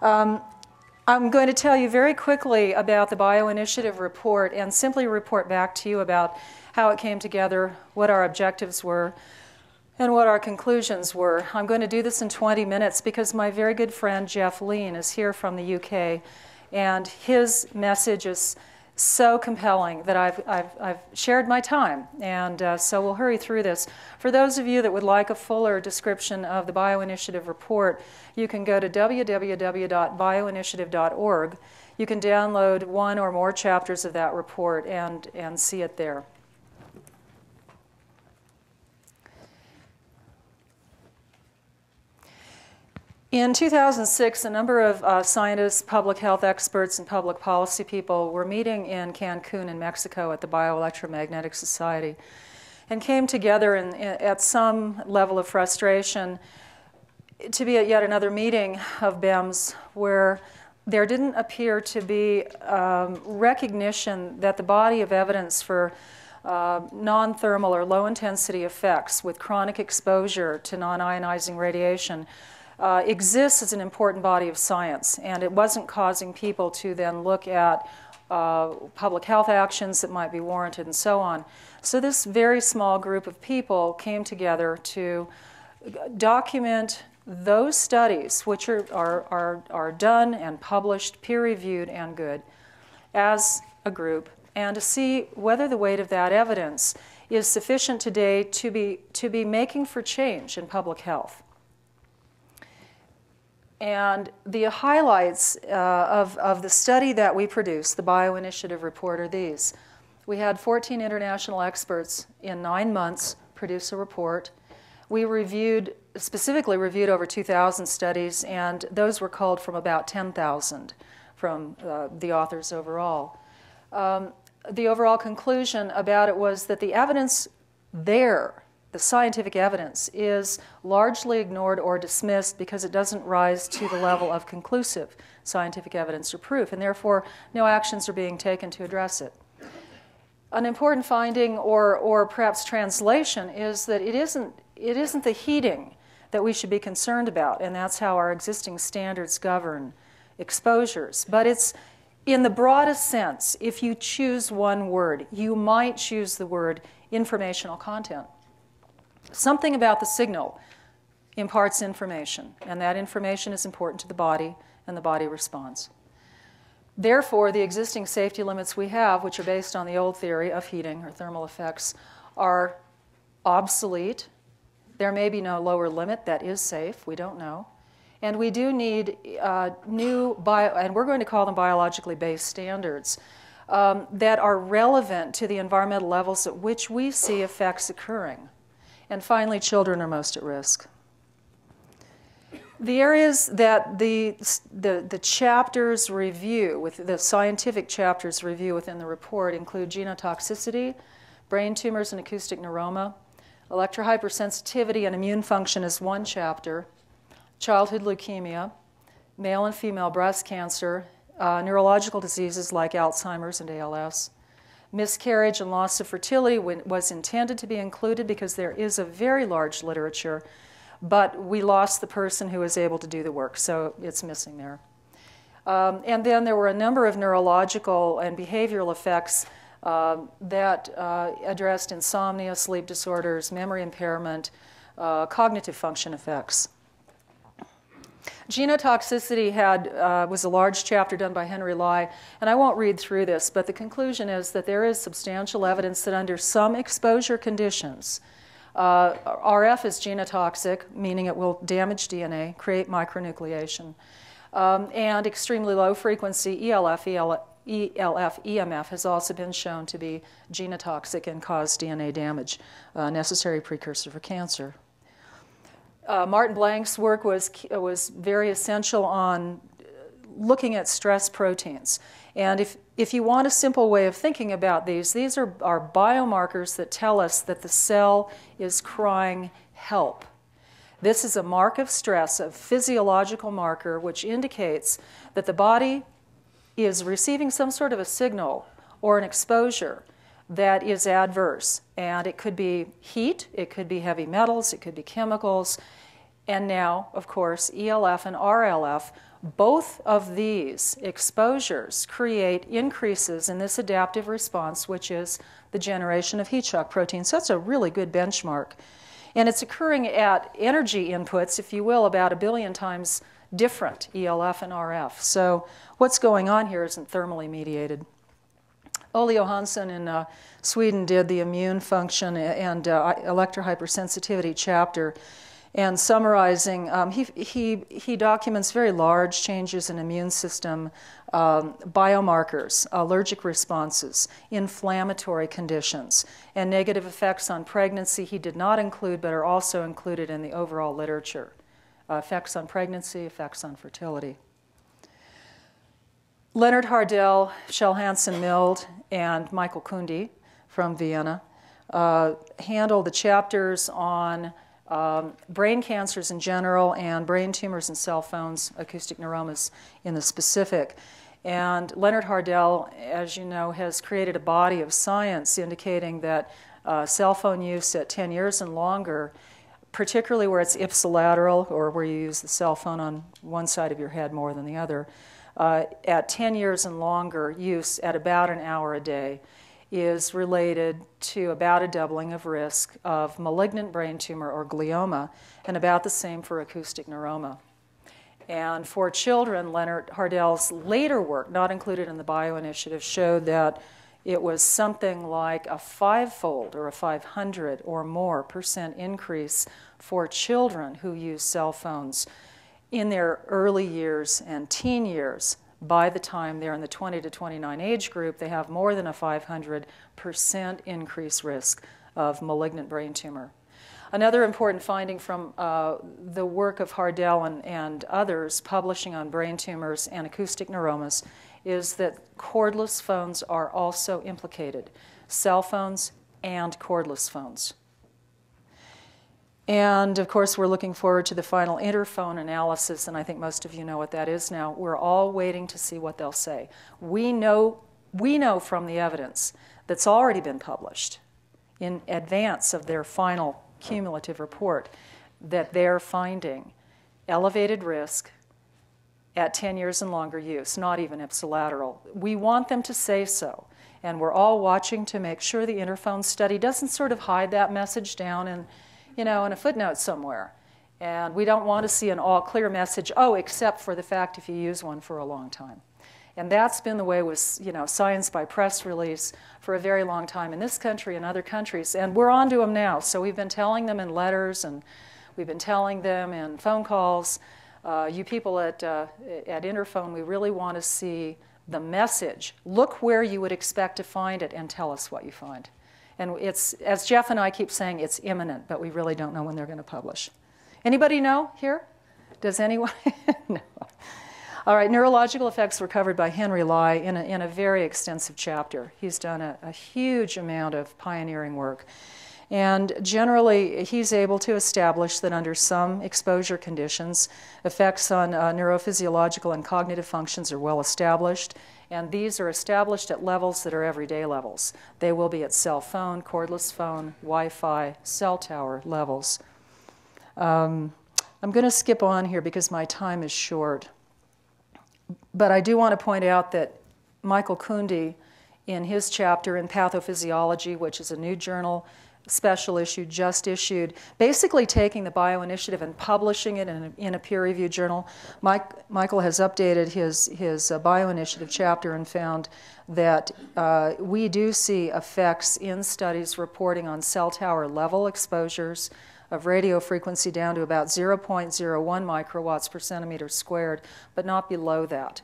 I'm going to tell you very quickly about the Bioinitiative report and simply report back to you about how it came together, what our objectives were, and what our conclusions were. I'm going to do this in 20 minutes because my very good friend Jeff Lean is here from the UK, and his message is so compelling that I've shared my time, and so we'll hurry through this. For those of you that would like a fuller description of the Bioinitiative report, you can go to www.bioinitiative.org. You can download one or more chapters of that report and see it there. In 2006, a number of scientists, public health experts, and public policy people were meeting in Cancun in Mexico at the Bioelectromagnetic Society and came together at some level of frustration to be at yet another meeting of BEMS where there didn't appear to be recognition that the body of evidence for non-thermal or low-intensity effects with chronic exposure to non-ionizing radiation exists as an important body of science, and it wasn't causing people to then look at public health actions that might be warranted and so on. So this very small group of people came together to document those studies, which are done and published, peer-reviewed and good, as a group, and to see whether the weight of that evidence is sufficient today to be making for change in public health. And the highlights of the study that we produced, the Bioinitiative report, are these. We had 14 international experts in 9 months produce a report. We specifically reviewed over 2,000 studies, and those were culled from about 10,000 from the authors overall. The overall conclusion about it was that the evidence there, the scientific evidence, is largely ignored or dismissed because it doesn't rise to the level of conclusive scientific evidence or proof, and therefore no actions are being taken to address it. An important finding, or perhaps translation, is that it isn't the heating that we should be concerned about, and that's how our existing standards govern exposures. But it's, in the broadest sense, if you choose one word, you might choose the word informational content. Something about the signal imparts information, and that information is important to the body, and the body responds. Therefore, the existing safety limits we have, which are based on the old theory of heating or thermal effects, are obsolete. There may be no lower limit that is safe. We don't know. And we do need new, and we're going to call them biologically based standards, that are relevant to the environmental levels at which we see effects occurring. And finally, children are most at risk. The areas that the chapters review, with the scientific chapters review within the report, include genotoxicity, brain tumors and acoustic neuroma, electrohypersensitivity and immune function is one chapter, childhood leukemia, male and female breast cancer, neurological diseases like Alzheimer's and ALS. Miscarriage and loss of fertility was intended to be included because there is a very large literature, but we lost the person who was able to do the work, so it's missing there. And then there were a number of neurological and behavioral effects that addressed insomnia, sleep disorders, memory impairment, cognitive function effects. Genotoxicity was a large chapter done by Henry Lai, and I won't read through this, but the conclusion is that there is substantial evidence that under some exposure conditions, RF is genotoxic, meaning it will damage DNA, create micronucleation, and extremely low frequency ELF, EMF has also been shown to be genotoxic and cause DNA damage, a necessary precursor for cancer. Martin Blank's work was very essential on looking at stress proteins. And if you want a simple way of thinking about these are biomarkers that tell us that the cell is crying help. This is a mark of stress, a physiological marker, which indicates that the body is receiving some sort of a signal or an exposure that is adverse. And it could be heat, it could be heavy metals, it could be chemicals. And now, of course, ELF and RLF, both of these exposures create increases in this adaptive response, which is the generation of heat shock proteins. So that's a really good benchmark. And it's occurring at energy inputs, if you will, about 1 billion times different, ELF and RF. So what's going on here isn't thermally mediated. Ole Johansson in Sweden did the immune function and electrohypersensitivity chapter. And summarizing, he documents very large changes in immune system biomarkers, allergic responses, inflammatory conditions, and negative effects on pregnancy he did not include but are also included in the overall literature. Effects on pregnancy, effects on fertility. Leonard Hardell, Kjell Hansen-Mild, and Michael Kundi from Vienna handled the chapters on brain cancers in general and brain tumors and cell phones, acoustic neuromas in the specific. And Leonard Hardell, as you know, has created a body of science indicating that cell phone use at 10 years and longer, particularly where it's ipsilateral, or where you use the cell phone on one side of your head more than the other, at 10 years and longer use at about an hour a day is related to about a doubling of risk of malignant brain tumor or glioma, and about the same for acoustic neuroma. And for children, Leonard Hardell's later work, not included in the bioinitiative, showed that it was something like a 5-fold or a 500 or more % increase for children who use cell phones in their early years and teen years. By the time they're in the 20 to 29 age group, they have more than a 500% increased risk of malignant brain tumor. Another important finding from the work of Hardell and others publishing on brain tumors and acoustic neuromas is that cordless phones are also implicated, cell phones and cordless phones. And of course, we're looking forward to the final interphone analysis, and I think most of you know what that is now. We're all waiting to see what they'll say. We know from the evidence that's already been published in advance of their final cumulative report that they're finding elevated risk at 10 years and longer use, not even ipsilateral. We want them to say so, and we're all watching to make sure the interphone study doesn't sort of hide that message down in a footnote somewhere. And we don't want to see an all-clear message, oh, except for the fact if you use one for a long time. And that's been the way with, science by press release for a very long time in this country and other countries. And we're on to them now. So we've been telling them in letters, and we've been telling them in phone calls. You people at Interphone, we really want to see the message. Look where you would expect to find it and tell us what you find. And it's, as Jeff and I keep saying, it's imminent, but we really don't know when they're going to publish. Anybody know here? Does anyone? No. All right, neurological effects were covered by Henry Lai in a very extensive chapter. He's done a huge amount of pioneering work. And generally, he's able to establish that under some exposure conditions, effects on neurophysiological and cognitive functions are well established. And these are established at levels that are everyday levels. They will be at cell phone, cordless phone, Wi-Fi, cell tower levels. I'm going to skip on here because my time is short. But I do want to point out that Michael Kundi, in his chapter in Pathophysiology, which is a new journal, special issue just issued, basically taking the bioinitiative and publishing it in a peer-reviewed journal. Michael has updated his bioinitiative chapter and found that we do see effects in studies reporting on cell tower level exposures of radio frequency down to about 0.01 microwatts per centimeter squared, but not below that.